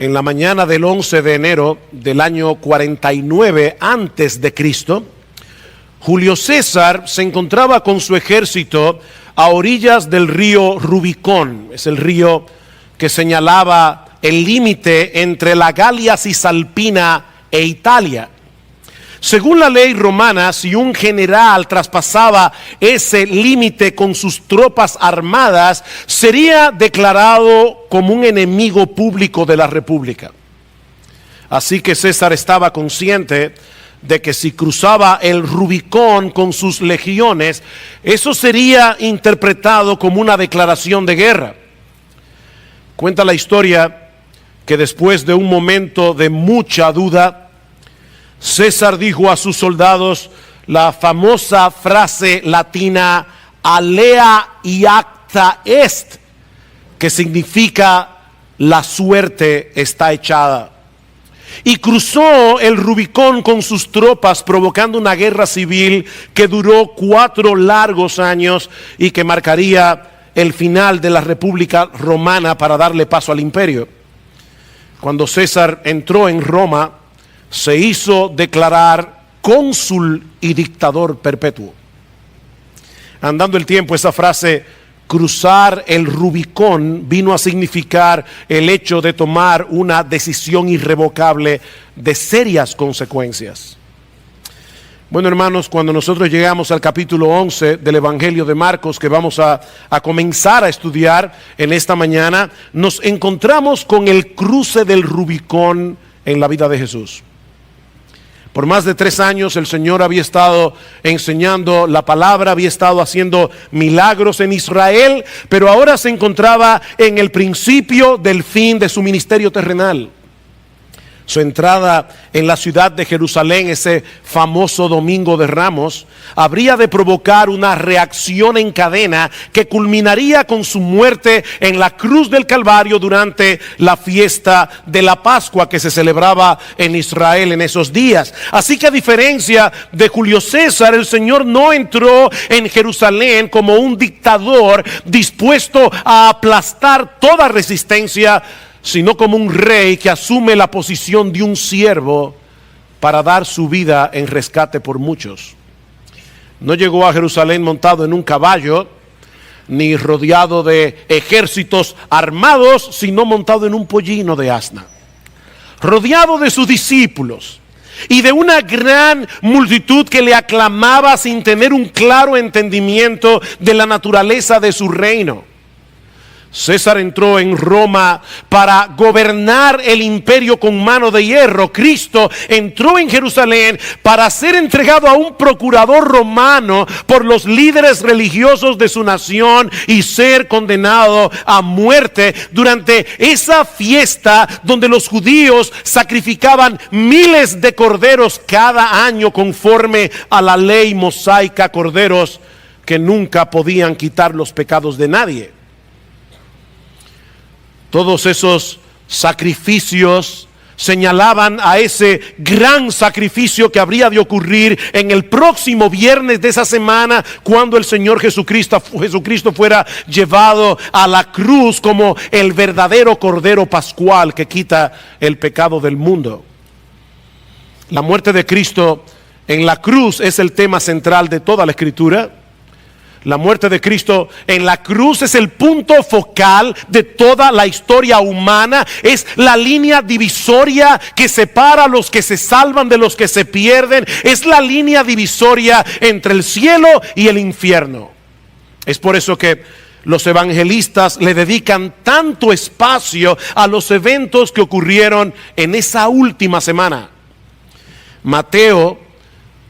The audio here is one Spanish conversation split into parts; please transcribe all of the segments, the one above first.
En la mañana del 11 de enero del año 49 antes de Cristo, Julio César se encontraba con su ejército a orillas del río Rubicón. Es el río que señalaba el límite entre la Galia Cisalpina e Italia. Según la ley romana, si un general traspasaba ese límite con sus tropas armadas, sería declarado como un enemigo público de la República. Así que César estaba consciente de que si cruzaba el Rubicón con sus legiones, eso sería interpretado como una declaración de guerra. Cuenta la historia que después de un momento de mucha duda, César dijo a sus soldados la famosa frase latina alea iacta est, que significa la suerte está echada. Y cruzó el Rubicón con sus tropas, provocando una guerra civil que duró 4 largos años y que marcaría el final de la República Romana para darle paso al imperio. Cuando César entró en Roma, se hizo declarar cónsul y dictador perpetuo. Andando el tiempo, esa frase cruzar el Rubicón vino a significar el hecho de tomar una decisión irrevocable de serias consecuencias. Bueno, hermanos, cuando nosotros llegamos al capítulo 11 del Evangelio de Marcos, que vamos a comenzar a estudiar en esta mañana, nos encontramos con el cruce del Rubicón en la vida de Jesús. Por más de 3 años el Señor había estado enseñando la palabra, había estado haciendo milagros en Israel, pero ahora se encontraba en el principio del fin de su ministerio terrenal. Su entrada en la ciudad de Jerusalén, ese famoso Domingo de Ramos, habría de provocar una reacción en cadena que culminaría con su muerte en la cruz del Calvario durante la fiesta de la Pascua que se celebraba en Israel en esos días. Así que a diferencia de Julio César, el Señor no entró en Jerusalén como un dictador dispuesto a aplastar toda resistencia, sino como un rey que asume la posición de un siervo para dar su vida en rescate por muchos. No llegó a Jerusalén montado en un caballo, ni rodeado de ejércitos armados, sino montado en un pollino de asna, rodeado de sus discípulos y de una gran multitud que le aclamaba sin tener un claro entendimiento de la naturaleza de su reino. César entró en Roma para gobernar el imperio con mano de hierro. Cristo entró en Jerusalén para ser entregado a un procurador romano por los líderes religiosos de su nación y ser condenado a muerte durante esa fiesta donde los judíos sacrificaban miles de corderos cada año conforme a la ley mosaica, corderos que nunca podían quitar los pecados de nadie. Todos esos sacrificios señalaban a ese gran sacrificio que habría de ocurrir en el próximo viernes de esa semana, cuando el Señor Jesucristo fuera llevado a la cruz como el verdadero Cordero Pascual que quita el pecado del mundo. La muerte de Cristo en la cruz es el tema central de toda la Escritura. La muerte de Cristo en la cruz es el punto focal de toda la historia humana. Es la línea divisoria que separa a los que se salvan de los que se pierden. Es la línea divisoria entre el cielo y el infierno. Es por eso que los evangelistas le dedican tanto espacio a los eventos que ocurrieron en esa última semana. Mateo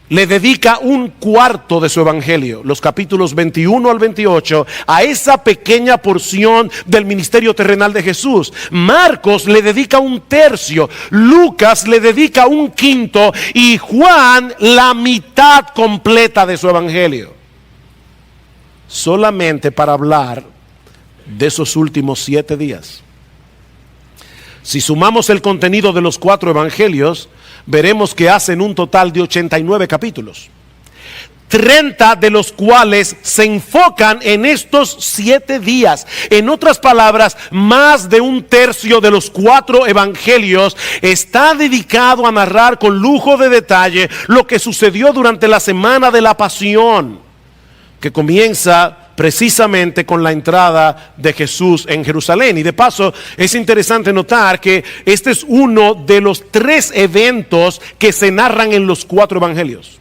le dedica un cuarto de su evangelio, los capítulos 21 al 28, a esa pequeña porción del ministerio terrenal de Jesús. Marcos le dedica un tercio, Lucas le dedica un quinto y Juan la mitad completa de su evangelio, solamente para hablar de esos últimos 7 días. Si sumamos el contenido de los 4 evangelios, veremos que hacen un total de 89 capítulos. 30 de los cuales se enfocan en estos 7 días. En otras palabras, más de un tercio de los 4 evangelios está dedicado a narrar con lujo de detalle lo que sucedió durante la semana de la pasión, que comienza precisamente con la entrada de Jesús en Jerusalén. Y de paso es interesante notar que este es uno de los 3 eventos que se narran en los 4 evangelios.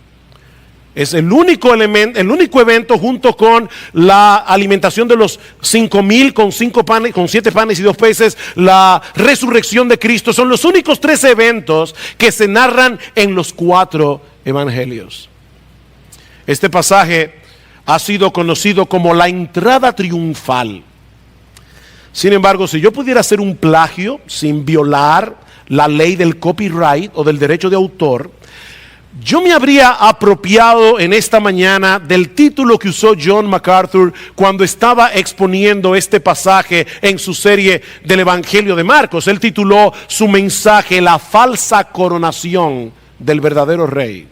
Es el único evento, junto con la alimentación de los 5,000 con 7 panes y 2 peces, la resurrección de Cristo. Son los únicos 3 eventos que se narran en los 4 evangelios. Este pasaje ha sido conocido como la entrada triunfal. Sin embargo, si yo pudiera hacer un plagio sin violar la ley del copyright o del derecho de autor, yo me habría apropiado en esta mañana del título que usó John MacArthur cuando estaba exponiendo este pasaje en su serie del Evangelio de Marcos. Él tituló su mensaje "La falsa coronación del verdadero rey".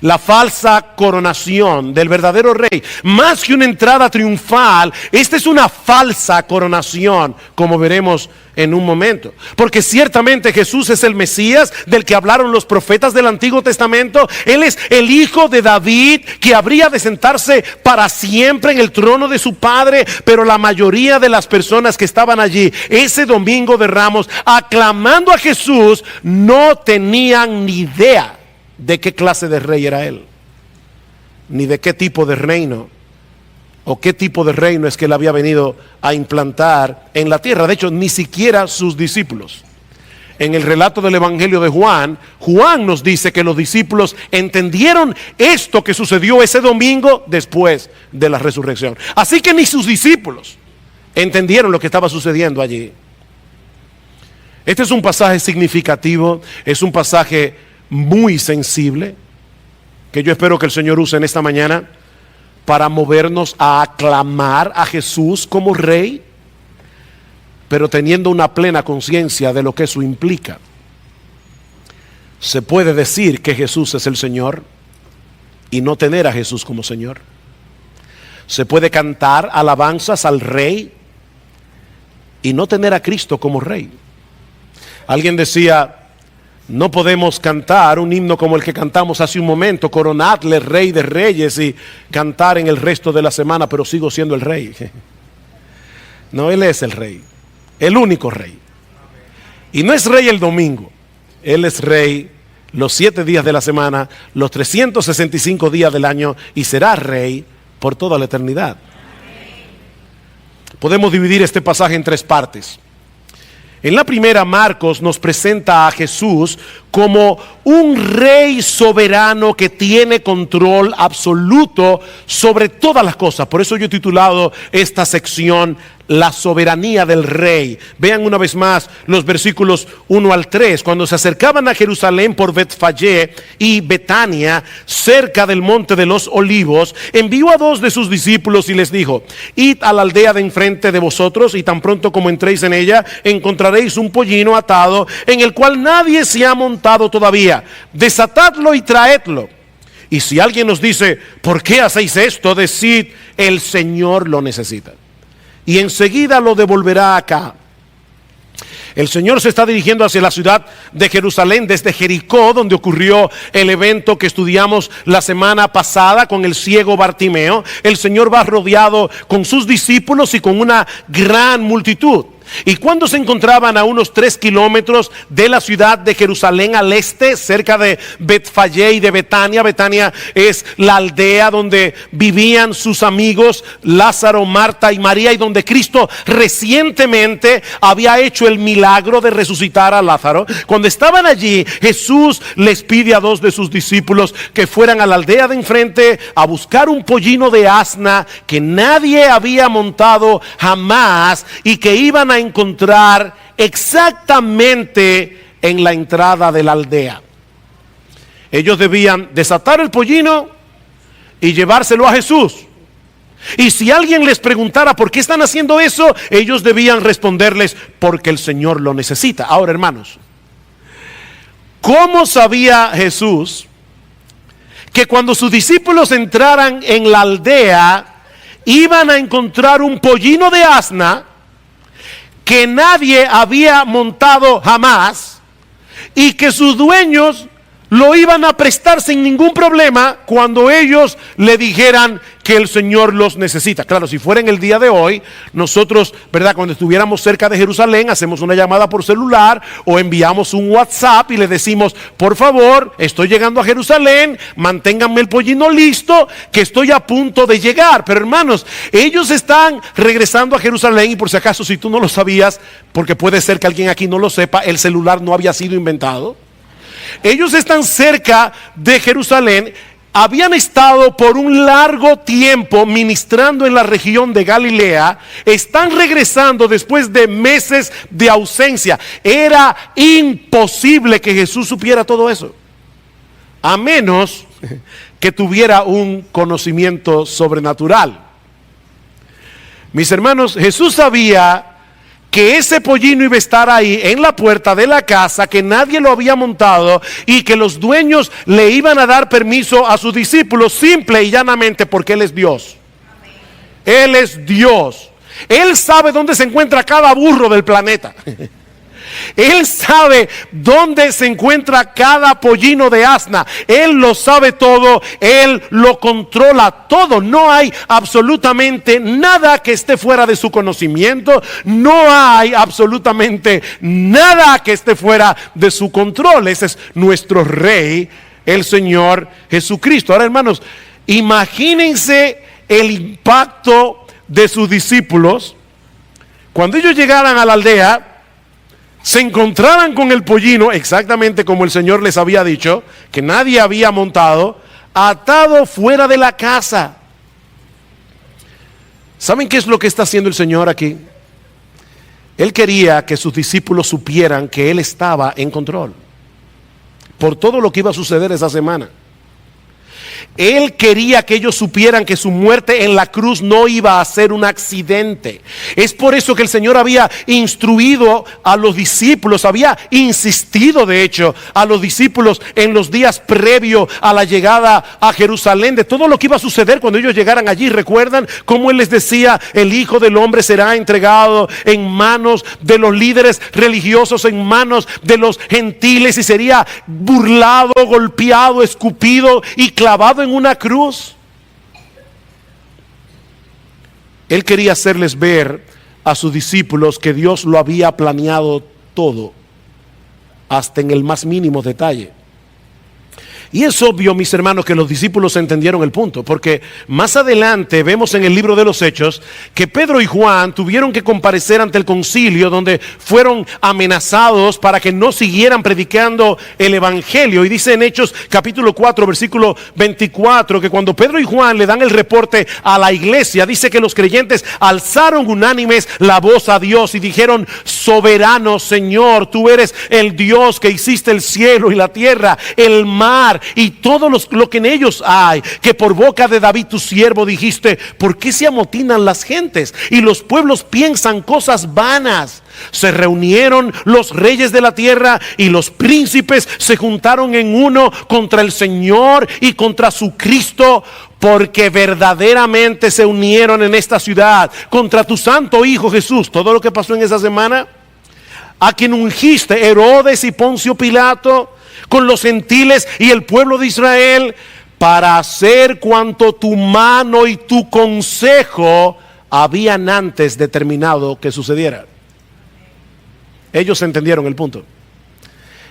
La falsa coronación del verdadero rey. Más que una entrada triunfal, esta es una falsa coronación, como veremos en un momento. Porque ciertamente Jesús es el Mesías del que hablaron los profetas del Antiguo Testamento. Él es el hijo de David, que habría de sentarse para siempre en el trono de su padre. Pero la mayoría de las personas que estaban allí ese domingo de Ramos aclamando a Jesús no tenían ni idea de qué clase de rey era él, ni de qué tipo de reino o qué tipo de reino es que él había venido a implantar en la tierra. De hecho, ni siquiera sus discípulos. En el relato del Evangelio de Juan, Juan nos dice que los discípulos entendieron esto que sucedió ese domingo después de la resurrección. Así que ni sus discípulos entendieron lo que estaba sucediendo allí. Este es un pasaje significativo, es un pasaje muy sensible, que yo espero que el Señor use en esta mañana para movernos a aclamar a Jesús como rey, pero teniendo una plena conciencia de lo que eso implica. Se puede decir que Jesús es el Señor y no tener a Jesús como Señor. Se puede cantar alabanzas al rey y no tener a Cristo como rey. Alguien decía: no podemos cantar un himno como el que cantamos hace un momento, coronadle Rey de Reyes, y cantar en el resto de la semana, pero sigo siendo el rey. No, Él es el rey, el único rey. Y no es rey el domingo, Él es rey los 7 días de la semana, los 365 días del año, y será rey por toda la eternidad. Podemos dividir este pasaje en 3 partes. En la primera, Marcos nos presenta a Jesús como un rey soberano que tiene control absoluto sobre todas las cosas. Por eso yo he titulado esta sección "La soberanía del rey". Vean una vez más los versículos 1 al 3. Cuando se acercaban a Jerusalén por Betfagé y Betania, cerca del monte de los Olivos, envió a 2 de sus discípulos y les dijo: id a la aldea de enfrente de vosotros, y tan pronto como entréis en ella, encontraréis un pollino atado, en el cual nadie se ha montado todavía. Desatadlo y traedlo. Y si alguien nos dice: ¿por qué hacéis esto?, decid: el Señor lo necesita, y enseguida lo devolverá acá. El Señor se está dirigiendo hacia la ciudad de Jerusalén desde Jericó, donde ocurrió el evento que estudiamos la semana pasada con el ciego Bartimeo. El Señor va rodeado con sus discípulos y con una gran multitud. Y cuando se encontraban a unos 3 kilómetros de la ciudad de Jerusalén al este, cerca de Betfagé y de Betania. Betania es la aldea donde vivían sus amigos Lázaro, Marta y María, y donde Cristo recientemente había hecho el milagro de resucitar a Lázaro. Cuando estaban allí, Jesús les pide a 2 de sus discípulos que fueran a la aldea de enfrente a buscar un pollino de asna que nadie había montado jamás, y que iban a encontrar exactamente en la entrada de la aldea. Ellos debían desatar el pollino y llevárselo a Jesús. Y si alguien les preguntara por qué están haciendo eso, ellos debían responderles: porque el Señor lo necesita. Ahora, hermanos, ¿cómo sabía Jesús que cuando sus discípulos entraran en la aldea, iban a encontrar un pollino de asna que nadie había montado jamás, y que sus dueños lo iban a prestar sin ningún problema cuando ellos le dijeran que el Señor los necesita. Claro, si fuera en el día de hoy, nosotros, ¿verdad?, cuando estuviéramos cerca de Jerusalén, hacemos una llamada por celular o enviamos un WhatsApp y le decimos: por favor, estoy llegando a Jerusalén, manténganme el pollino listo, que estoy a punto de llegar. Pero hermanos, ellos están regresando a Jerusalén, y por si acaso, si tú no lo sabías, porque puede ser que alguien aquí no lo sepa, el celular no había sido inventado. Ellos están cerca de Jerusalén, habían estado por un largo tiempo ministrando en la región de Galilea, están regresando después de meses de ausencia. Era imposible que Jesús supiera todo eso, a menos que tuviera un conocimiento sobrenatural. Mis hermanos, Jesús sabía que ese pollino iba a estar ahí en la puerta de la casa, que nadie lo había montado, y que los dueños le iban a dar permiso a sus discípulos simple y llanamente porque Él es Dios. Amén. Él es Dios. Él sabe dónde se encuentra cada burro del planeta. Él sabe dónde se encuentra cada pollino de asna. Él lo sabe todo. Él lo controla todo. No hay absolutamente nada que esté fuera de su conocimiento. No hay absolutamente nada que esté fuera de su control. Ese es nuestro Rey, el Señor Jesucristo. Ahora, hermanos, imagínense el impacto de sus discípulos cuando ellos llegaran a la aldea, se encontraran con el pollino, exactamente como el Señor les había dicho, que nadie había montado, atado fuera de la casa. ¿Saben qué es lo que está haciendo el Señor aquí? Él quería que sus discípulos supieran que Él estaba en control por todo lo que iba a suceder esa semana. Él quería que ellos supieran que su muerte en la cruz no iba a ser un accidente. Es por eso que el Señor había instruido a los discípulos, había insistido de hecho a los discípulos en los días previos a la llegada a Jerusalén, de todo lo que iba a suceder cuando ellos llegaran allí. ¿Recuerdan cómo Él les decía: el Hijo del Hombre será entregado en manos de los líderes religiosos, en manos de los gentiles, y sería burlado, golpeado, escupido y clavado en una cruz? Él quería hacerles ver a sus discípulos que Dios lo había planeado todo, hasta en el más mínimo detalle. Y es obvio, mis hermanos, que los discípulos entendieron el punto, porque más adelante vemos en el libro de los Hechos que Pedro y Juan tuvieron que comparecer ante el concilio, donde fueron amenazados para que no siguieran predicando el evangelio. Y dice en Hechos capítulo 4 versículo 24 que cuando Pedro y Juan le dan el reporte a la iglesia, dice que los creyentes alzaron unánimes la voz a Dios y dijeron: soberano Señor, tú eres el Dios que hiciste el cielo y la tierra, el mar y todo lo que en ellos hay, que por boca de David tu siervo dijiste: ¿por qué se amotinan las gentes y los pueblos piensan cosas vanas? Se reunieron los reyes de la tierra y los príncipes se juntaron en uno contra el Señor y contra su Cristo, porque verdaderamente se unieron en esta ciudad contra tu santo Hijo Jesús. Todo lo que pasó en esa semana, a quien ungiste, Herodes y Poncio Pilato, con los gentiles y el pueblo de Israel, para hacer cuanto tu mano y tu consejo habían antes determinado que sucediera. Ellos entendieron el punto.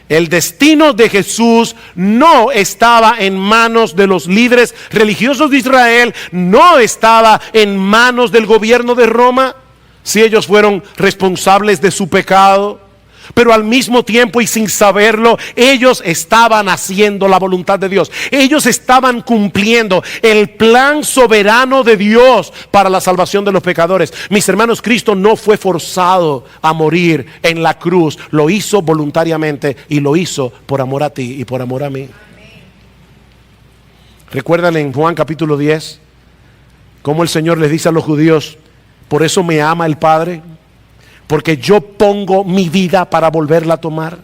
El destino de Jesús no estaba en manos de los líderes religiosos de Israel, no estaba en manos del gobierno de Roma, si ellos fueron responsables de su pecado. Pero al mismo tiempo y sin saberlo, ellos estaban haciendo la voluntad de Dios. Ellos estaban cumpliendo el plan soberano de Dios para la salvación de los pecadores. Mis hermanos, Cristo no fue forzado a morir en la cruz. Lo hizo voluntariamente y lo hizo por amor a ti y por amor a mí. Recuerdan en Juan capítulo 10 cómo el Señor les dice a los judíos: por eso me ama el Padre, porque yo pongo mi vida para volverla a tomar.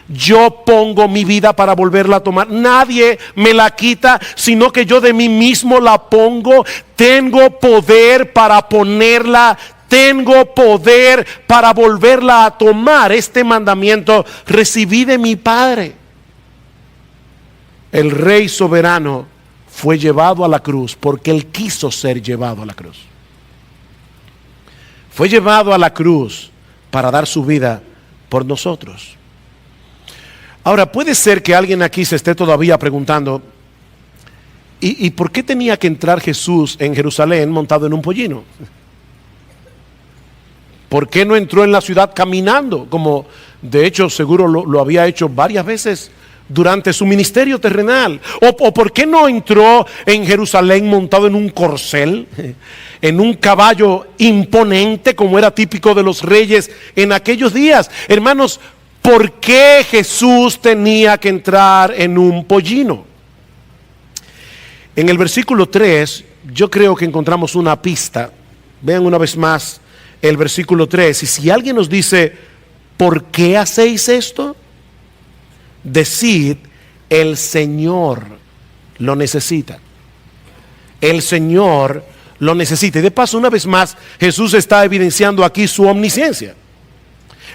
yo pongo mi vida para volverla a tomar. Nadie me la quita, sino que yo de mí mismo la pongo. Tengo poder para ponerla. Tengo poder para volverla a tomar. Este mandamiento recibí de mi Padre. El Rey soberano fue llevado a la cruz porque Él quiso ser llevado a la cruz. Fue llevado a la cruz para dar su vida por nosotros. Ahora, puede ser que alguien aquí se esté todavía preguntando, ¿y por qué tenía que entrar Jesús en Jerusalén montado en un pollino? ¿Por qué no entró en la ciudad caminando? Como de hecho seguro lo había hecho varias veces durante su ministerio terrenal. ¿O por qué no entró en Jerusalén montado en un corcel, en un caballo imponente como era típico de los reyes en aquellos días? Hermanos, ¿por qué Jesús tenía que entrar en un pollino? En el versículo 3, yo creo que encontramos una pista. Vean una vez más el versículo 3. Y si alguien nos dice, ¿por qué hacéis esto? Decid, el Señor lo necesita. El Señor lo necesita. Y de paso, una vez más, Jesús está evidenciando aquí su omnisciencia.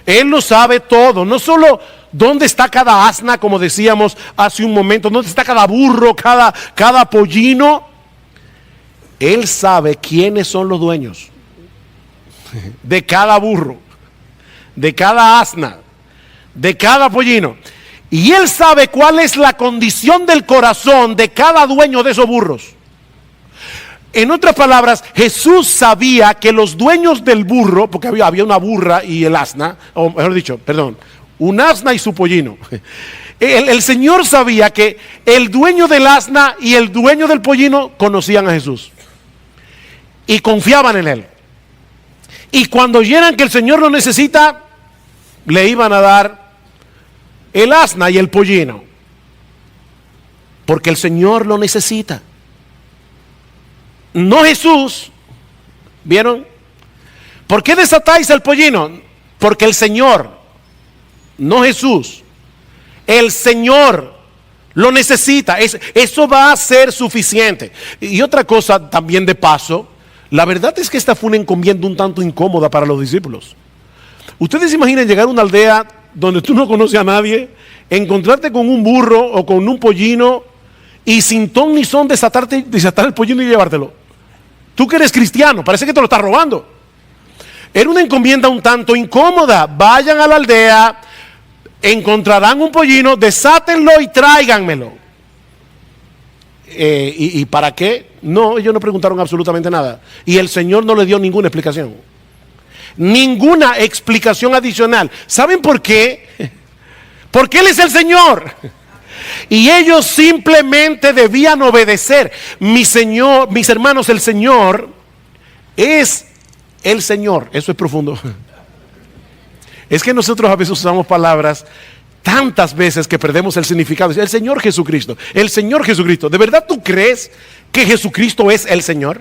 Él lo sabe todo, no solo dónde está cada asna, como decíamos hace un momento, dónde está cada burro, cada pollino. Él sabe quiénes son los dueños de cada burro, de cada asna, de cada pollino. Y Él sabe cuál es la condición del corazón de cada dueño de esos burros. En otras palabras, Jesús sabía que los dueños del burro, porque había una burra y el asna, o mejor dicho, perdón, un asna y su pollino. El Señor sabía que el dueño del asna y el dueño del pollino conocían a Jesús y confiaban en Él. Y cuando oyeran que el Señor lo necesita, le iban a dar el asna y el pollino, porque el Señor lo necesita. No Jesús. ¿Vieron? ¿Por qué desatáis el pollino? Porque el Señor, no Jesús, el Señor lo necesita. Eso va a ser suficiente. Y otra cosa también de paso, la verdad es que esta fue una encomienda un tanto incómoda para los discípulos. Ustedes se imaginan llegar a una aldea donde tú no conoces a nadie, encontrarte con un burro o con un pollino y sin ton ni son desatar el pollino y llevártelo. Tú que eres cristiano, parece que te lo estás robando. Era una encomienda un tanto incómoda. Vayan a la aldea, encontrarán un pollino, desátenlo y tráiganmelo. ¿Y para qué? No, ellos no preguntaron absolutamente nada. Y el Señor no le dio ninguna explicación. Ninguna explicación adicional. ¿Saben por qué? Porque Él es el Señor. Y ellos simplemente debían obedecer. Mis hermanos, el Señor es el Señor. Eso es profundo. Es que nosotros a veces usamos palabras tantas veces que perdemos el significado. El Señor Jesucristo. El Señor Jesucristo. ¿De verdad tú crees que Jesucristo es el Señor?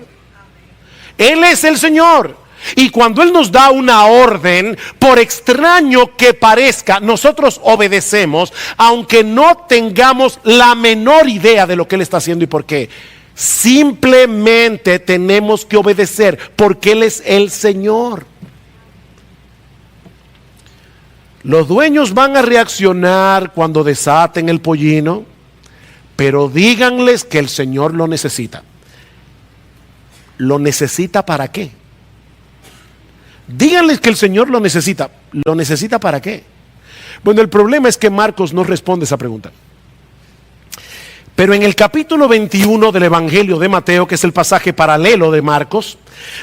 Él es el Señor. Y cuando Él nos da una orden, por extraño que parezca, nosotros obedecemos, aunque no tengamos la menor idea de lo que Él está haciendo y por qué. Simplemente tenemos que obedecer porque Él es el Señor. Los dueños van a reaccionar cuando desaten el pollino, pero díganles que el Señor lo necesita. ¿Lo necesita para qué? Díganles que el Señor lo necesita. ¿Lo necesita para qué? Bueno, el problema es que Marcos no responde esa pregunta. Pero en el capítulo 21 del Evangelio de Mateo, que es el pasaje paralelo de Marcos,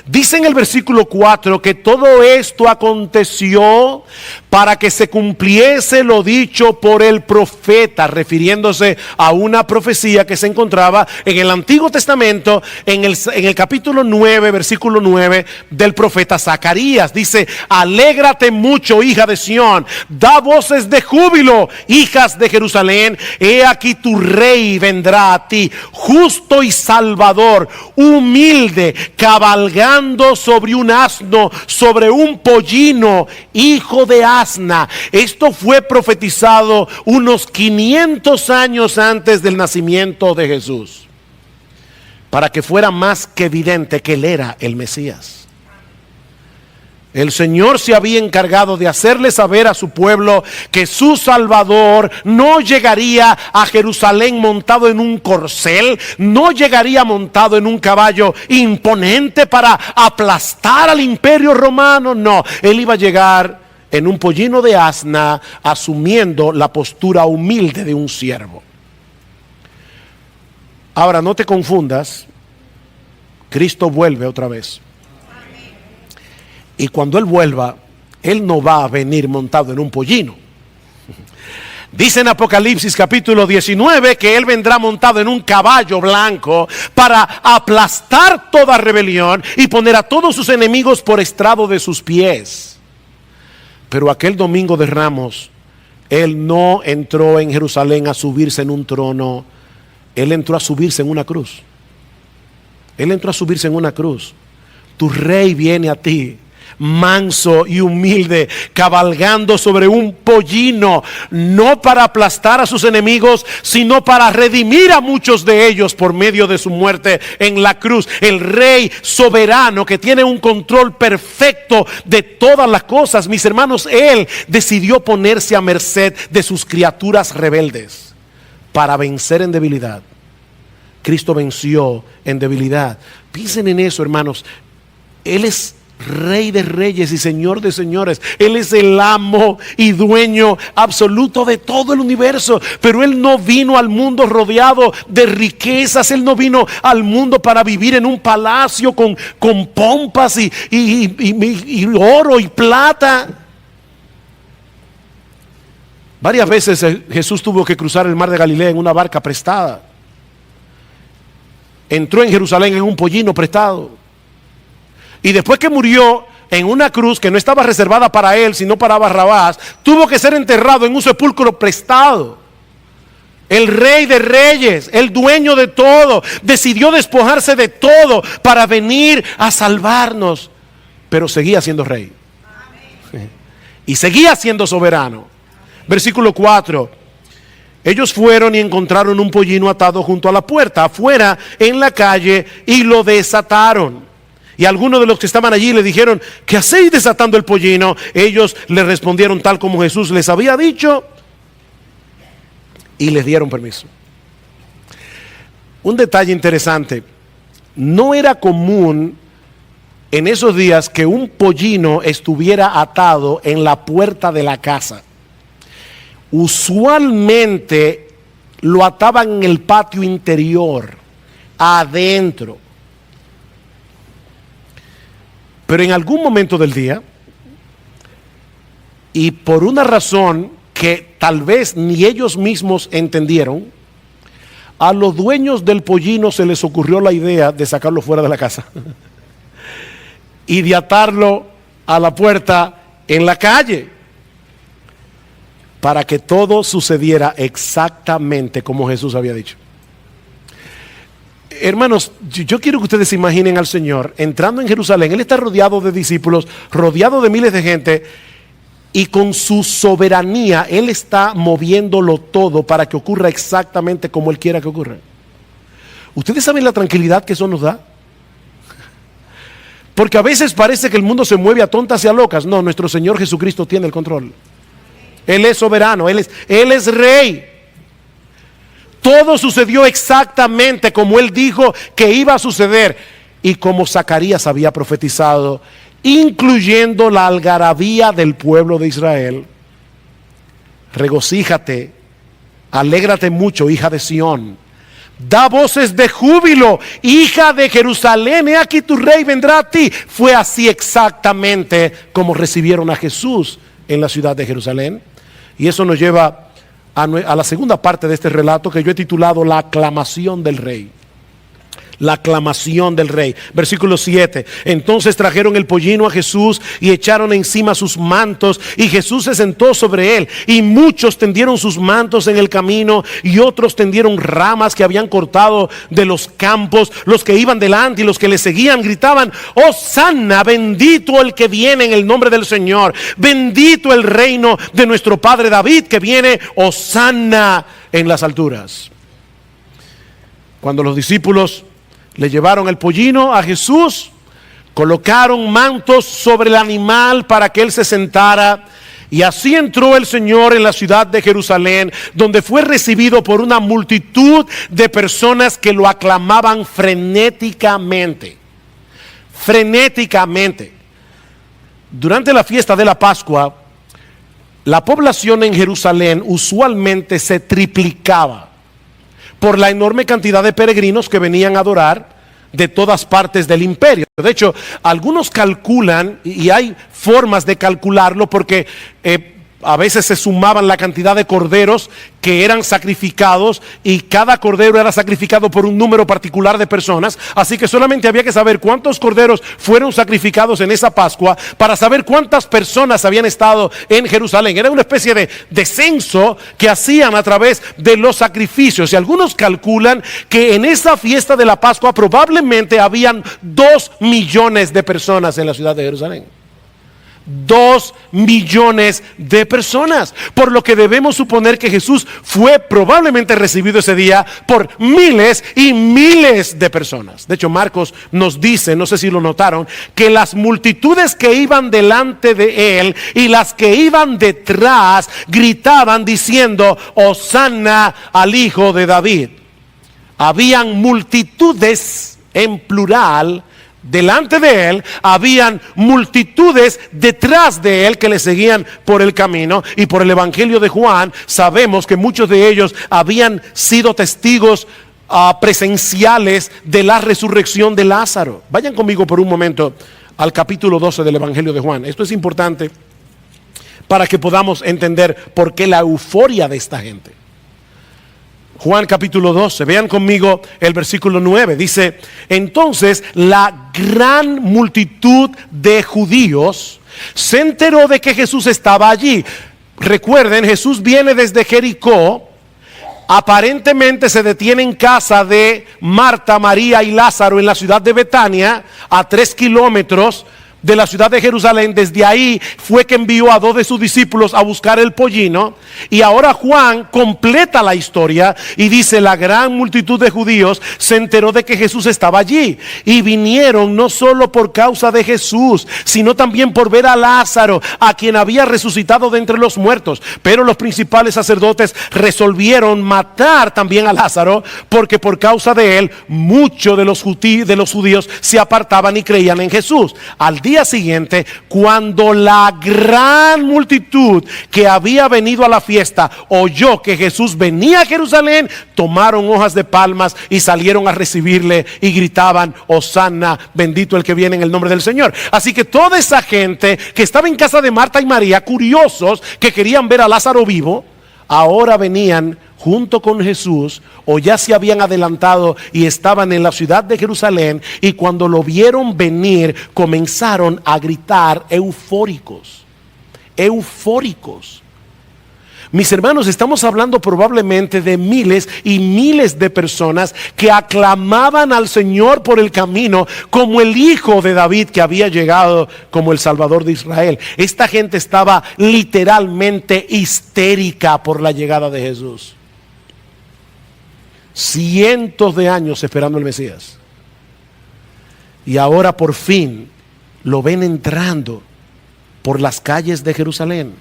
dice en el versículo 4 que todo esto aconteció para que se cumpliese lo dicho por el profeta, refiriéndose a una profecía que se encontraba en el Antiguo Testamento, en el capítulo 9, versículo 9 del profeta Zacarías. Dice: alégrate mucho, hija de Sión, da voces de júbilo, hijas de Jerusalén, he aquí tu rey vendrá a ti, justo y salvador, humilde, cabalgando sobre un asno, sobre un pollino, hijo de asna. Esto fue profetizado unos 500 años antes del nacimiento de Jesús, para que fuera más que evidente que él era el Mesías. El Señor se había encargado de hacerle saber a su pueblo que su Salvador no llegaría a Jerusalén montado en un corcel, no llegaría montado en un caballo imponente para aplastar al imperio romano. No, él iba a llegar en un pollino de asna, asumiendo la postura humilde de un siervo. Ahora, no te confundas, Cristo vuelve otra vez. Y cuando Él vuelva, Él no va a venir montado en un pollino. Dice en Apocalipsis capítulo 19 que Él vendrá montado en un caballo blanco para aplastar toda rebelión y poner a todos sus enemigos por estrado de sus pies. Pero aquel domingo de Ramos, Él no entró en Jerusalén a subirse en un trono. Él entró a subirse en una cruz. Él entró a subirse en una cruz. Tu rey viene a ti, manso y humilde, cabalgando sobre un pollino, no para aplastar a sus enemigos, sino para redimir a muchos de ellos por medio de su muerte en la cruz. El rey soberano que tiene un control perfecto de todas las cosas. Mis hermanos, Él decidió ponerse a merced de sus criaturas rebeldes para vencer en debilidad. Cristo venció en debilidad. Piensen en eso, hermanos. Él es Rey de reyes y Señor de señores. Él es el amo y dueño absoluto de todo el universo. Pero Él no vino al mundo rodeado de riquezas. Él no vino al mundo para vivir en un palacio con pompas y oro y plata. Varias veces Jesús tuvo que cruzar el mar de Galilea en una barca prestada. Entró en Jerusalén en un pollino prestado. Y después que murió en una cruz que no estaba reservada para él, sino para Barrabás, tuvo que ser enterrado en un sepulcro prestado. El Rey de reyes, el dueño de todo, decidió despojarse de todo para venir a salvarnos. Pero seguía siendo rey. Y seguía siendo soberano. Versículo 4. Ellos fueron y encontraron un pollino atado junto a la puerta, afuera en la calle, y lo desataron. Y algunos de los que estaban allí le dijeron: ¿qué hacéis desatando el pollino? Ellos le respondieron tal como Jesús les había dicho y les dieron permiso. Un detalle interesante: no era común en esos días que un pollino estuviera atado en la puerta de la casa. Usualmente lo ataban en el patio interior, adentro. Pero en algún momento del día, y por una razón que tal vez ni ellos mismos entendieron, a los dueños del pollino se les ocurrió la idea de sacarlo fuera de la casa y de atarlo a la puerta en la calle, para que todo sucediera exactamente como Jesús había dicho. Hermanos, yo quiero que ustedes se imaginen al Señor entrando en Jerusalén. Él está rodeado de discípulos, rodeado de miles de gente, y con su soberanía Él está moviéndolo todo para que ocurra exactamente como Él quiera que ocurra. ¿Ustedes saben la tranquilidad que eso nos da? Porque a veces parece que el mundo se mueve a tontas y a locas. No, nuestro Señor Jesucristo tiene el control. Él es soberano, Él es rey. Todo sucedió exactamente como Él dijo que iba a suceder y como Zacarías había profetizado, incluyendo la algarabía del pueblo de Israel. Regocíjate, alégrate mucho, hija de Sión. Da voces de júbilo, hija de Jerusalén, he aquí tu rey vendrá a ti. Fue así exactamente como recibieron a Jesús en la ciudad de Jerusalén. Y eso nos lleva a la segunda parte de este relato que yo he titulado La aclamación del rey. La aclamación del rey. Versículo 7. Entonces trajeron el pollino a Jesús y echaron encima sus mantos, y Jesús se sentó sobre él. Y muchos tendieron sus mantos en el camino, y otros tendieron ramas que habían cortado de los campos. Los que iban delante y los que le seguían gritaban: Hosanna, bendito el que viene en el nombre del Señor. Bendito el reino de nuestro padre David que viene. Hosanna en las alturas. Cuando los discípulos le llevaron el pollino a Jesús, colocaron mantos sobre el animal para que él se sentara, y así entró el Señor en la ciudad de Jerusalén, donde fue recibido por una multitud de personas que lo aclamaban frenéticamente. Frenéticamente. Durante la fiesta de la Pascua, la población en Jerusalén usualmente se triplicaba por la enorme cantidad de peregrinos que venían a adorar de todas partes del imperio. De hecho, algunos calculan, y hay formas de calcularlo, porque a veces se sumaban la cantidad de corderos que eran sacrificados, y cada cordero era sacrificado por un número particular de personas. Así que solamente había que saber cuántos corderos fueron sacrificados en esa Pascua para saber cuántas personas habían estado en Jerusalén. Era una especie de censo que hacían a través de los sacrificios, y algunos calculan que en esa fiesta de la Pascua probablemente habían 2 millones de personas en la ciudad de Jerusalén. 2 millones de personas, por lo que debemos suponer que Jesús fue probablemente recibido ese día por miles y miles de personas. De hecho, Marcos nos dice, no sé si lo notaron, que las multitudes que iban delante de él y las que iban detrás gritaban diciendo: Hosanna al Hijo de David. Habían multitudes en plural delante de él, habían multitudes detrás de él que le seguían por el camino. Y por el Evangelio de Juan sabemos que muchos de ellos habían sido testigos presenciales de la resurrección de Lázaro. Vayan conmigo por un momento al capítulo 12 del Evangelio de Juan. Esto es importante para que podamos entender por qué la euforia de esta gente. Juan capítulo 12, vean conmigo el versículo 9, dice: entonces la gran multitud de judíos se enteró de que Jesús estaba allí. Recuerden, Jesús viene desde Jericó, aparentemente se detiene en casa de Marta, María y Lázaro en la ciudad de Betania, a 3 kilómetros de la ciudad de Jerusalén. Desde ahí fue que envió a 2 de sus discípulos a buscar el pollino. Y ahora Juan completa la historia y dice: la gran multitud de judíos se enteró de que Jesús estaba allí, y vinieron no solo por causa de Jesús, sino también por ver a Lázaro, a quien había resucitado de entre los muertos. Pero los principales sacerdotes resolvieron matar también a Lázaro, porque por causa de él muchos de los judíos se apartaban y creían en Jesús. Al día siguiente, cuando la gran multitud que había venido a la fiesta oyó que Jesús venía a Jerusalén, tomaron hojas de palmas y salieron a recibirle y gritaban: Hosanna, bendito el que viene en el nombre del Señor. Así que toda esa gente que estaba en casa de Marta y María, curiosos que querían ver a Lázaro vivo, ahora venían junto con Jesús, o ya se habían adelantado y estaban en la ciudad de Jerusalén, y cuando lo vieron venir comenzaron a gritar eufóricos. Eufóricos. Mis hermanos, estamos hablando probablemente de miles y miles de personas que aclamaban al Señor por el camino como el Hijo de David que había llegado como el Salvador de Israel. Esta gente estaba literalmente histérica por la llegada de Jesús. Cientos de años esperando el Mesías, y ahora por fin lo ven entrando por las calles de Jerusalén.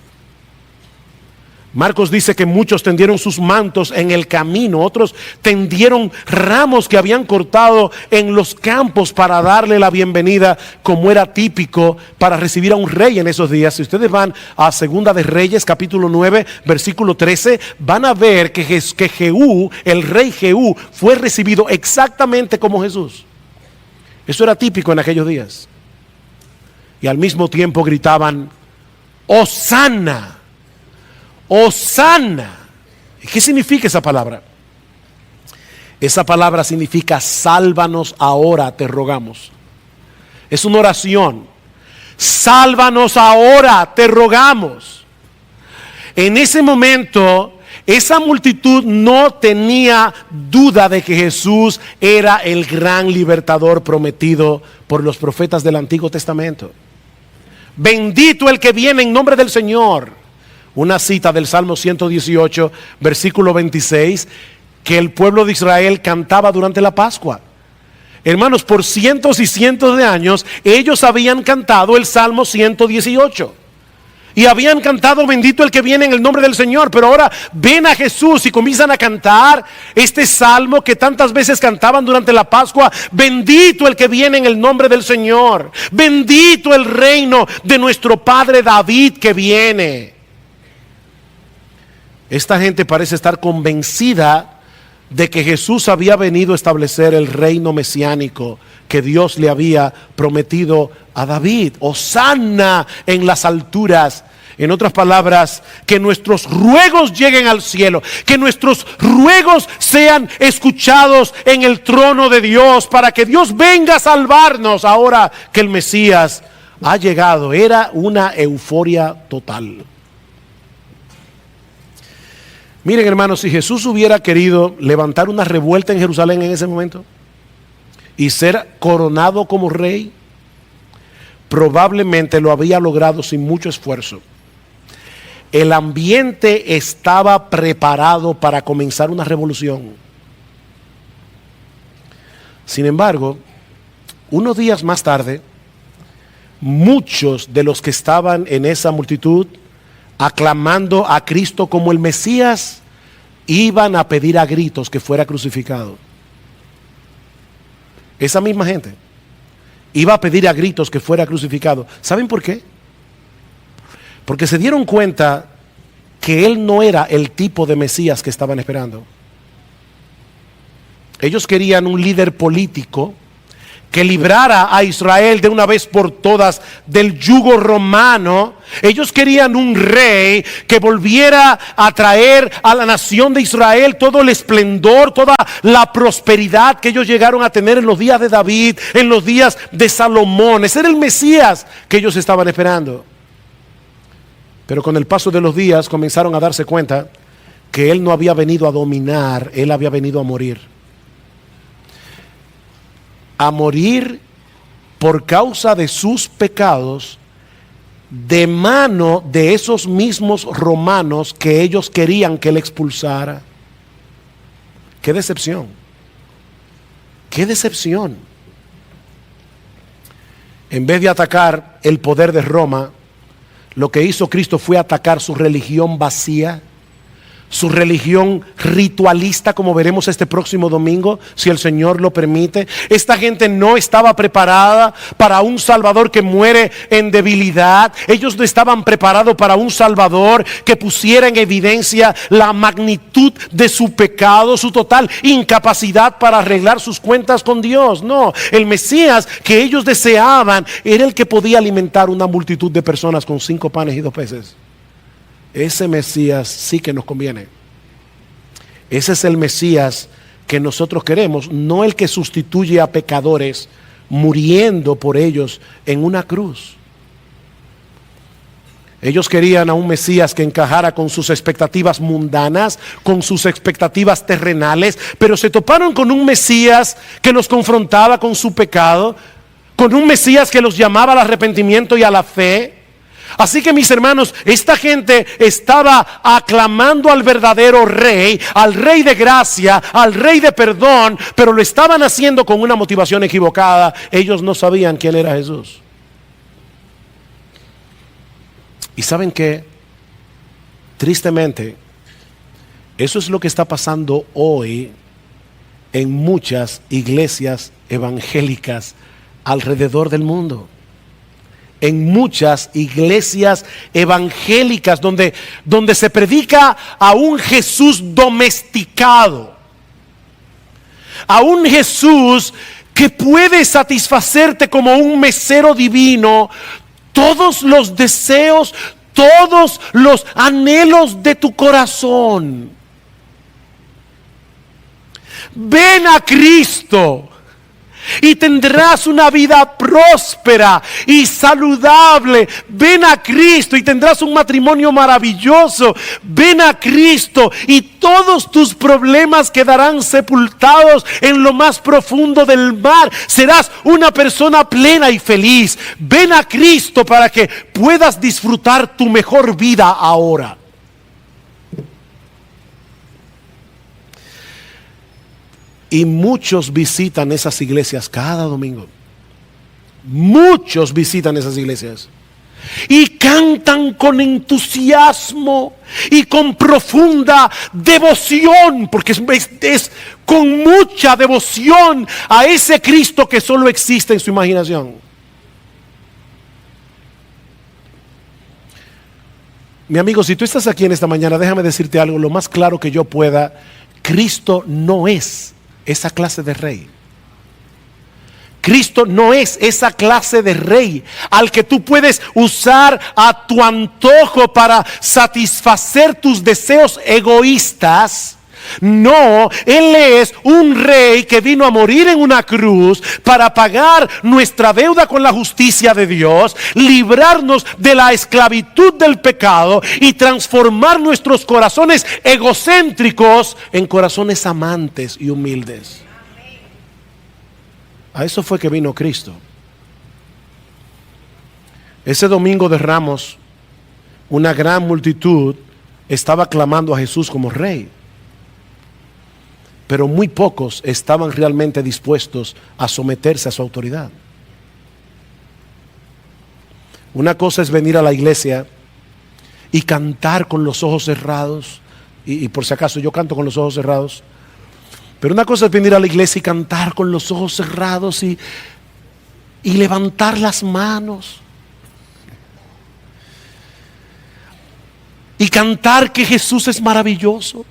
Marcos dice que muchos tendieron sus mantos en el camino, otros tendieron ramos que habían cortado en los campos para darle la bienvenida, como era típico para recibir a un rey en esos días. Si ustedes van a Segunda de Reyes capítulo 9 versículo 13, van a ver que Jehú, el rey Jehú, fue recibido exactamente como Jesús. Eso era típico en aquellos días. Y al mismo tiempo gritaban: Hosanna, Hosanna. ¿Qué significa esa palabra? Esa palabra significa sálvanos ahora, te rogamos. Es una oración. Sálvanos ahora, te rogamos. En ese momento, esa multitud no tenía duda de que Jesús era el gran libertador prometido por los profetas del Antiguo Testamento. Bendito el que viene en nombre del Señor. Una cita del Salmo 118, versículo 26, que el pueblo de Israel cantaba durante la Pascua. Hermanos, por cientos y cientos de años, ellos habían cantado el Salmo 118. Y habían cantado bendito el que viene en el nombre del Señor. Pero ahora ven a Jesús y comienzan a cantar este salmo que tantas veces cantaban durante la Pascua. Bendito el que viene en el nombre del Señor. Bendito el reino de nuestro padre David que viene. Esta gente parece estar convencida de que Jesús había venido a establecer el reino mesiánico que Dios le había prometido a David. Hosana en las alturas. En otras palabras, que nuestros ruegos lleguen al cielo, que nuestros ruegos sean escuchados en el trono de Dios, para que Dios venga a salvarnos ahora que el Mesías ha llegado. Era una euforia total. Miren, hermanos, si Jesús hubiera querido levantar una revuelta en Jerusalén en ese momento y ser coronado como rey, probablemente lo había logrado sin mucho esfuerzo. El ambiente estaba preparado para comenzar una revolución. Sin embargo, unos días más tarde, muchos de los que estaban en esa multitud aclamando a Cristo como el Mesías, iban a pedir a gritos que fuera crucificado. Esa misma gente iba a pedir a gritos que fuera crucificado. ¿Saben por qué? Porque se dieron cuenta que él no era el tipo de Mesías que estaban esperando. Ellos querían un líder político que librara a Israel de una vez por todas del yugo romano. Ellos querían un rey que volviera a traer a la nación de Israel todo el esplendor, toda la prosperidad que ellos llegaron a tener en los días de David, en los días de Salomón. Ese era el Mesías que ellos estaban esperando. Pero con el paso de los días comenzaron a darse cuenta que él no había venido a dominar, él había venido a morir. A morir por causa de sus pecados, de mano de esos mismos romanos que ellos querían que él expulsara. ¡Qué decepción! ¡Qué decepción! En vez de atacar el poder de Roma, lo que hizo Cristo fue atacar su religión vacía, su religión ritualista, como veremos este próximo domingo, si el Señor lo permite. Esta gente no estaba preparada para un Salvador que muere en debilidad. Ellos no estaban preparados para un Salvador que pusiera en evidencia la magnitud de su pecado, su total incapacidad para arreglar sus cuentas con Dios. No, el Mesías que ellos deseaban era el que podía alimentar una multitud de personas con 5 panes y 2 peces. Ese Mesías sí que nos conviene. Ese es el Mesías que nosotros queremos, no el que sustituye a pecadores muriendo por ellos en una cruz. Ellos querían a un Mesías que encajara con sus expectativas mundanas, con sus expectativas terrenales, pero se toparon con un Mesías que los confrontaba con su pecado, con un Mesías que los llamaba al arrepentimiento y a la fe. Así que, mis hermanos, esta gente estaba aclamando al verdadero rey, al rey de gracia, al rey de perdón, pero lo estaban haciendo con una motivación equivocada. Ellos no sabían quién era Jesús. Y ¿saben qué? Tristemente, eso es lo que está pasando hoy en muchas iglesias evangélicas alrededor del mundo. En muchas iglesias evangélicas donde se predica a un Jesús domesticado, a un Jesús que puede satisfacerte como un mesero divino todos los deseos, todos los anhelos de tu corazón. Ven a Cristo y tendrás una vida próspera y saludable. Ven a Cristo y tendrás un matrimonio maravilloso. Ven a Cristo y todos tus problemas quedarán sepultados en lo más profundo del mar. Serás una persona plena y feliz. Ven a Cristo para que puedas disfrutar tu mejor vida ahora. Y muchos visitan esas iglesias cada domingo. Muchos visitan esas iglesias. Y cantan con entusiasmo y con profunda devoción. Porque es con mucha devoción a ese Cristo que solo existe en su imaginación. Mi amigo, si tú estás aquí en esta mañana, déjame decirte algo lo más claro que yo pueda. Cristo no es esa clase de rey. Cristo no es esa clase de rey al que tú puedes usar a tu antojo para satisfacer tus deseos egoístas. No, Él es un rey que vino a morir en una cruz para pagar nuestra deuda con la justicia de Dios, librarnos de la esclavitud del pecado y transformar nuestros corazones egocéntricos en corazones amantes y humildes. A eso fue que vino Cristo. Ese domingo de Ramos, una gran multitud estaba clamando a Jesús como rey. Pero muy pocos estaban realmente dispuestos a someterse a su autoridad. Una cosa es venir a la iglesia y cantar con los ojos cerrados. Y por si acaso yo canto con los ojos cerrados. Pero una cosa es venir a la iglesia y cantar con los ojos cerrados y levantar las manos. Y cantar que Jesús es maravilloso.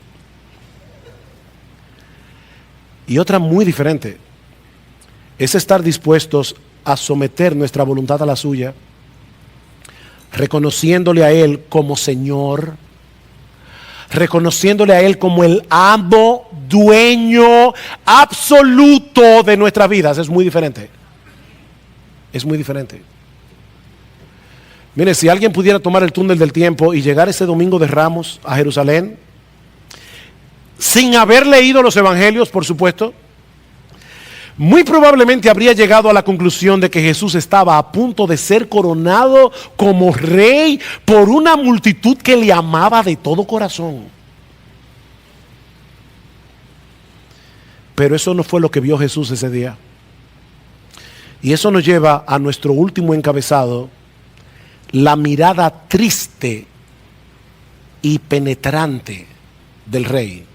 Y otra muy diferente es estar dispuestos a someter nuestra voluntad a la suya, reconociéndole a Él como Señor, reconociéndole a Él como el amo, dueño absoluto de nuestras vidas. Es muy diferente. Es muy diferente. Mire, si alguien pudiera tomar el túnel del tiempo y llegar ese domingo de Ramos a Jerusalén, sin haber leído los evangelios, por supuesto, muy probablemente habría llegado a la conclusión de que Jesús estaba a punto de ser coronado como rey por una multitud que le amaba de todo corazón. Pero eso no fue lo que vio Jesús ese día. Y eso nos lleva a nuestro último encabezado: la mirada triste y penetrante del rey.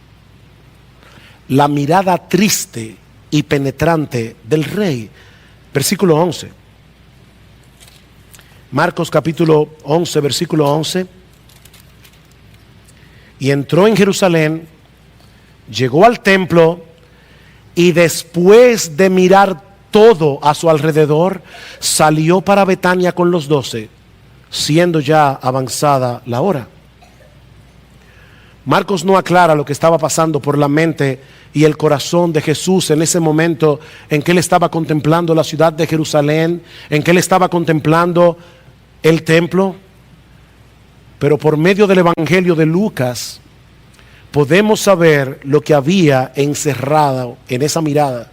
La mirada triste y penetrante del rey. Versículo 11. Marcos capítulo 11, versículo 11. Y entró en Jerusalén, llegó al templo y después de mirar todo a su alrededor, salió para Betania con los 12, siendo ya avanzada la hora. Marcos no aclara lo que estaba pasando por la mente y el corazón de Jesús en ese momento en que él estaba contemplando la ciudad de Jerusalén, en que él estaba contemplando el templo. Pero por medio del Evangelio de Lucas podemos saber lo que había encerrado en esa mirada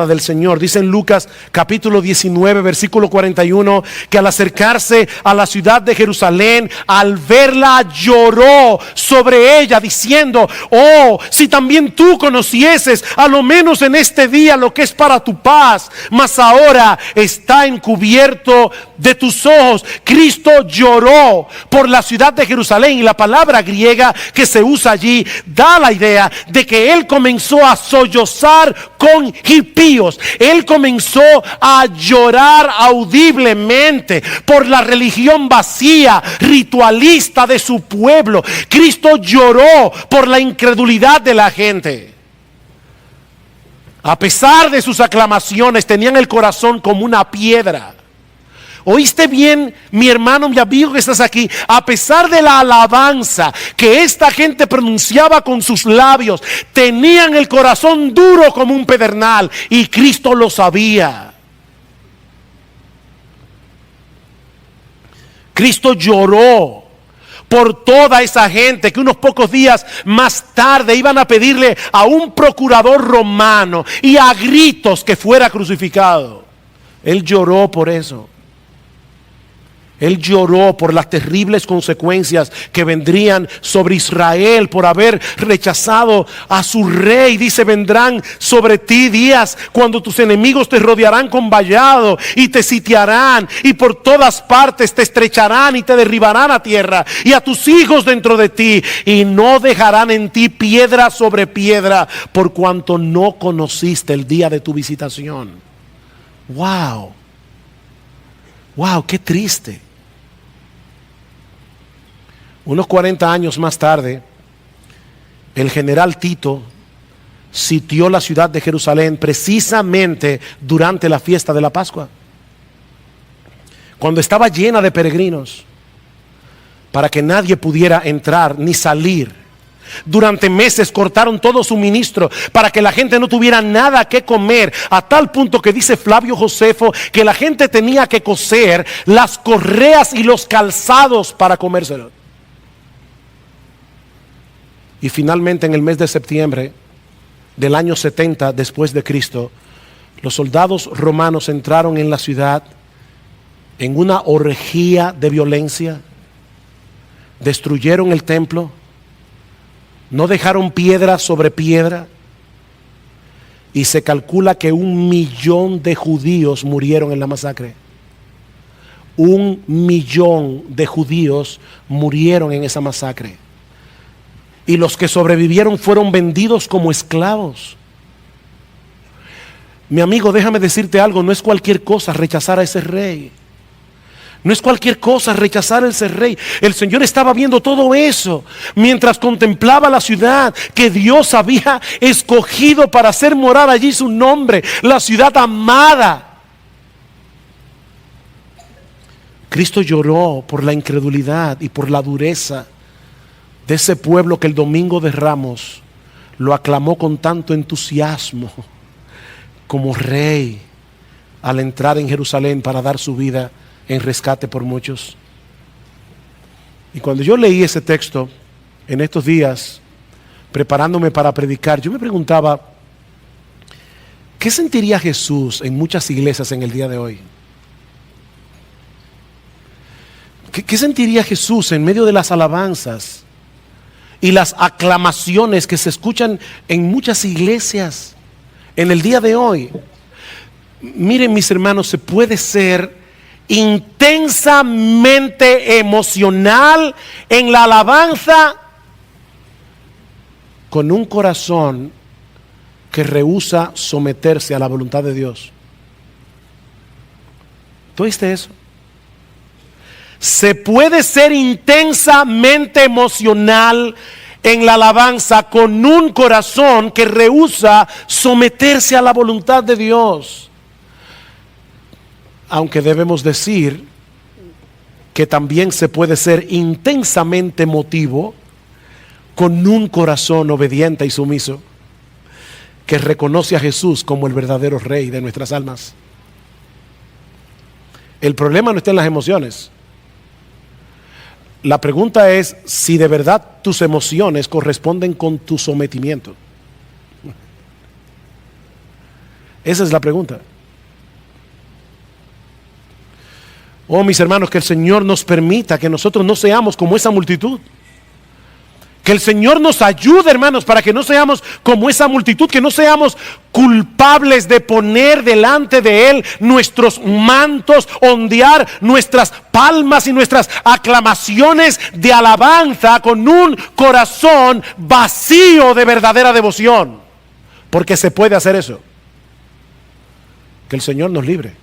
del Señor. Dice en Lucas capítulo 19 versículo 41 que al acercarse a la ciudad de Jerusalén, al verla lloró sobre ella diciendo: oh, si también tú conocieses a lo menos en este día lo que es para tu paz, mas ahora está encubierto de tus ojos. Cristo lloró por la ciudad de Jerusalén, y la palabra griega que se usa allí da la idea de que él comenzó a sollozar con impíos. Él comenzó a llorar audiblemente por la religión vacía, ritualista de su pueblo. Cristo lloró por la incredulidad de la gente. A pesar de sus aclamaciones, tenían el corazón como una piedra. ¿Oíste bien, mi hermano, mi amigo que estás aquí? A pesar de la alabanza que esta gente pronunciaba con sus labios, tenían el corazón duro como un pedernal, y Cristo lo sabía. Cristo lloró por toda esa gente que unos pocos días más tarde iban a pedirle a un procurador romano y a gritos que fuera crucificado. Él lloró por eso. Él lloró por las terribles consecuencias que vendrían sobre Israel por haber rechazado a su rey. Dice, vendrán sobre ti días cuando tus enemigos te rodearán con vallado y te sitiarán, y por todas partes te estrecharán y te derribarán a tierra, y a tus hijos dentro de ti, y no dejarán en ti piedra sobre piedra, por cuanto no conociste el día de tu visitación. Wow, wow, qué triste. Unos 40 años más tarde, el general Tito sitió la ciudad de Jerusalén precisamente durante la fiesta de la Pascua, cuando estaba llena de peregrinos, para que nadie pudiera entrar ni salir. Durante meses cortaron todo suministro para que la gente no tuviera nada que comer, a tal punto que dice Flavio Josefo que la gente tenía que coser las correas y los calzados para comérselos. Y finalmente, en el mes de septiembre del año 70 después de Cristo, los soldados romanos entraron en la ciudad en una orgía de violencia, destruyeron el templo, no dejaron piedra sobre piedra, y se calcula que 1 millón de judíos murieron en la masacre. 1 millón de judíos murieron en esa masacre. Y los que sobrevivieron fueron vendidos como esclavos. Mi amigo, déjame decirte algo, no es cualquier cosa rechazar a ese rey. No es cualquier cosa rechazar a ese rey. El Señor estaba viendo todo eso mientras contemplaba la ciudad que Dios había escogido para hacer morar allí su nombre, la ciudad amada. Cristo lloró por la incredulidad y por la dureza de ese pueblo que el domingo de Ramos lo aclamó con tanto entusiasmo como rey al entrar en Jerusalén para dar su vida en rescate por muchos. Y cuando yo leí ese texto en estos días, preparándome para predicar, yo me preguntaba, ¿qué sentiría Jesús en muchas iglesias en el día de hoy? ¿Qué sentiría Jesús en medio de las alabanzas y las aclamaciones que se escuchan en muchas iglesias en el día de hoy? Miren, mis hermanos, se puede ser intensamente emocional en la alabanza con un corazón que rehúsa someterse a la voluntad de Dios. ¿Tú oíste eso? Se puede ser intensamente emocional en la alabanza con un corazón que rehúsa someterse a la voluntad de Dios. Aunque debemos decir que también se puede ser intensamente emotivo con un corazón obediente y sumiso que reconoce a Jesús como el verdadero Rey de nuestras almas. El problema no está en las emociones. La pregunta es si de verdad tus emociones corresponden con tu sometimiento. Esa es la pregunta. Oh, mis hermanos, que el Señor nos permita que nosotros no seamos como esa multitud. Que el Señor nos ayude, hermanos, para que no seamos como esa multitud, que no seamos culpables de poner delante de Él nuestros mantos, ondear nuestras palmas y nuestras aclamaciones de alabanza con un corazón vacío de verdadera devoción. Porque se puede hacer eso. Que el Señor nos libre.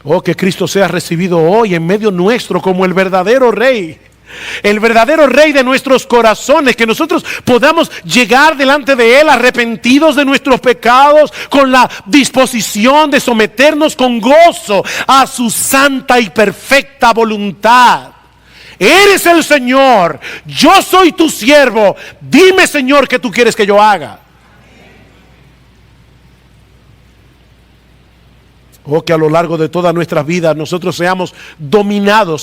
Oh, que Cristo sea recibido hoy en medio nuestro como el verdadero Rey, El verdadero Rey de nuestros corazones, que nosotros podamos llegar delante de Él arrepentidos de nuestros pecados, con la disposición de someternos con gozo a su santa y perfecta voluntad. Eres el Señor, yo soy tu siervo, dime, Señor, ¿qué tú quieres que yo haga? Oh, que a lo largo de toda nuestra vida nosotros seamos dominados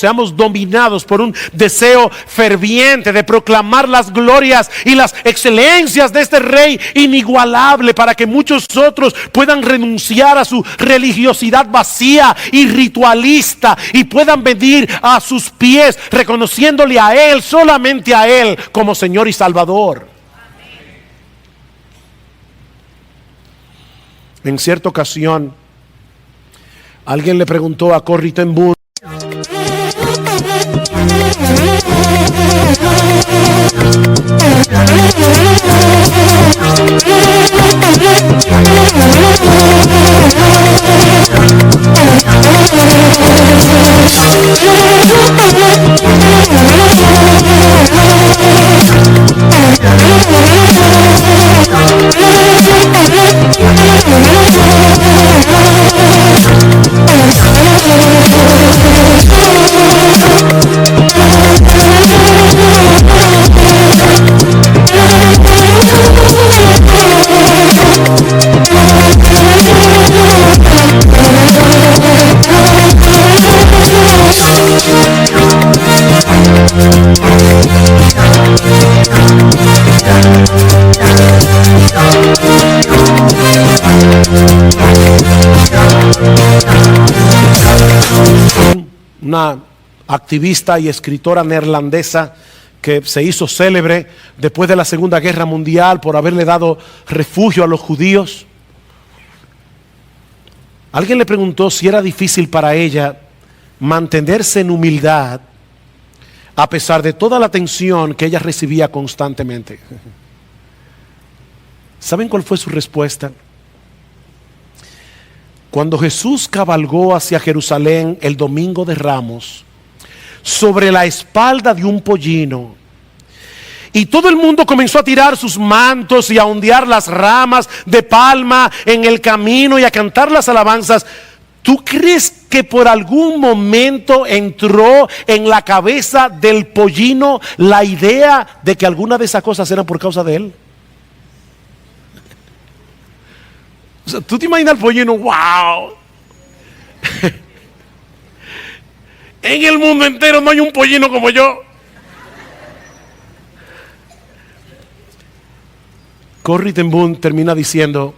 por un deseo ferviente de proclamar las glorias y las excelencias de este Rey inigualable, para que muchos otros puedan renunciar a su religiosidad vacía y ritualista y puedan venir a sus pies reconociéndole a Él, solamente a Él, como Señor y Salvador. En cierta ocasión, alguien le preguntó a Corrie ten Boom, una activista y escritora neerlandesa que se hizo célebre después de la Segunda Guerra Mundial por haberle dado refugio a los judíos. Alguien le preguntó si era difícil para ella mantenerse en humildad a pesar de toda la atención que ella recibía constantemente. ¿Saben cuál fue su respuesta? Cuando Jesús cabalgó hacia Jerusalén el domingo de Ramos, sobre la espalda de un pollino, y todo el mundo comenzó a tirar sus mantos y a ondear las ramas de palma en el camino y a cantar las alabanzas, ¿tú crees que por algún momento entró en la cabeza del pollino la idea de que alguna de esas cosas eran por causa de él? O sea, ¿tú te imaginas al pollino? ¡Wow! En el mundo entero no hay un pollino como yo. Corrie ten Boom termina diciendo: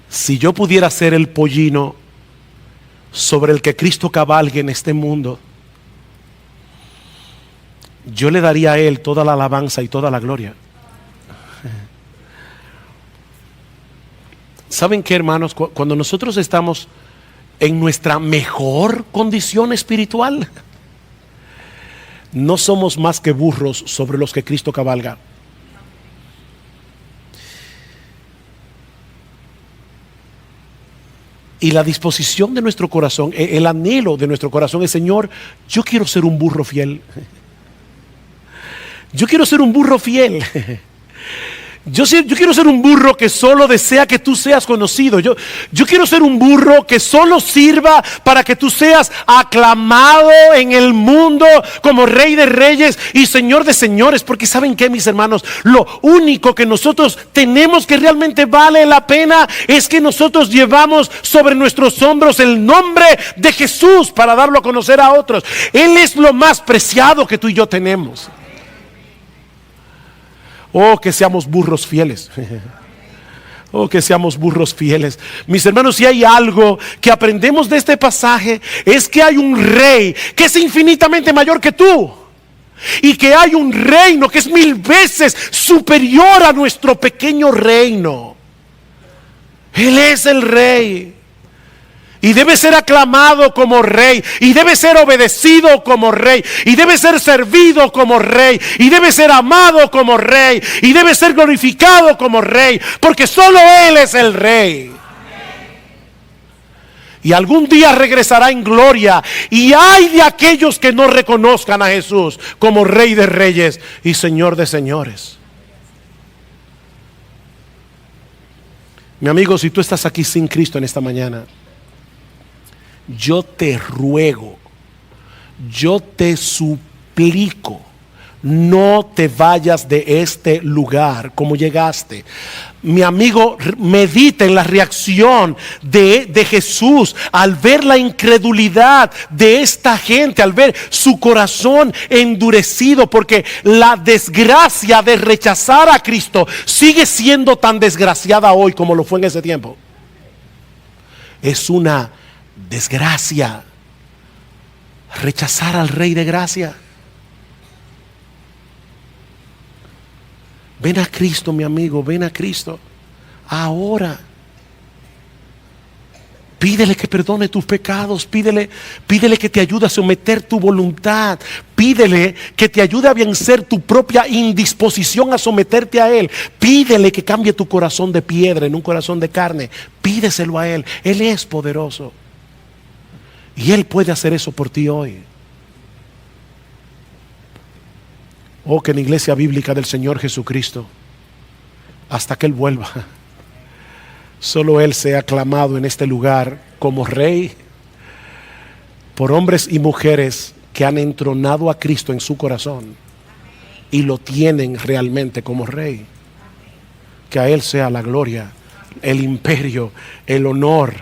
si yo pudiera ser el pollino sobre el que Cristo cabalgue en este mundo, yo le daría a Él toda la alabanza y toda la gloria. ¿Saben qué, hermanos? Cuando nosotros estamos en nuestra mejor condición espiritual, no somos más que burros sobre los que Cristo cabalga. Y la disposición de nuestro corazón, el anhelo de nuestro corazón es: Señor, yo quiero ser un burro fiel. Yo quiero ser un burro fiel. Yo quiero ser un burro que solo desea que tú seas conocido. Yo quiero ser un burro que solo sirva para que tú seas aclamado en el mundo como Rey de Reyes y Señor de Señores. Porque ¿saben qué, mis hermanos? Lo único que nosotros tenemos que realmente vale la pena es que nosotros llevamos sobre nuestros hombros el nombre de Jesús para darlo a conocer a otros. Él es lo más preciado que tú y yo tenemos. Oh, que seamos burros fieles. Oh, que seamos burros fieles. Mis hermanos, si hay algo que aprendemos de este pasaje, es que hay un Rey que es infinitamente mayor que tú, y que hay un reino que es 1000 veces superior a nuestro pequeño reino. Él es el Rey, y debe ser aclamado como Rey, y debe ser obedecido como Rey, y debe ser servido como Rey, y debe ser amado como Rey, y debe ser glorificado como Rey, porque solo Él es el Rey. y algún día regresará en gloria. Y hay de aquellos que no reconozcan a Jesús como Rey de Reyes y Señor de Señores. Mi amigo, si tú estás aquí sin Cristo en esta mañana, yo te ruego, yo te suplico, no te vayas de este lugar como llegaste. Mi amigo, medita en la reacción de Jesús al ver la incredulidad de esta gente, al ver su corazón endurecido, porque la desgracia de rechazar a Cristo sigue siendo tan desgraciada hoy como lo fue en ese tiempo. Es una desgracia rechazar al Rey de Gracia. Ven a Cristo, mi amigo, ven a Cristo ahora. Pídele que perdone tus pecados, pídele que te ayude a someter tu voluntad, pídele que te ayude a vencer tu propia indisposición a someterte a Él, pídele que cambie tu corazón de piedra en un corazón de carne, pídeselo a Él. Él es poderoso y Él puede hacer eso por ti hoy. Oh, que en la iglesia bíblica del Señor Jesucristo, hasta que Él vuelva, solo Él sea aclamado en este lugar como Rey por hombres y mujeres que han entronado a Cristo en su corazón y lo tienen realmente como Rey. Que a Él sea la gloria, el imperio, el honor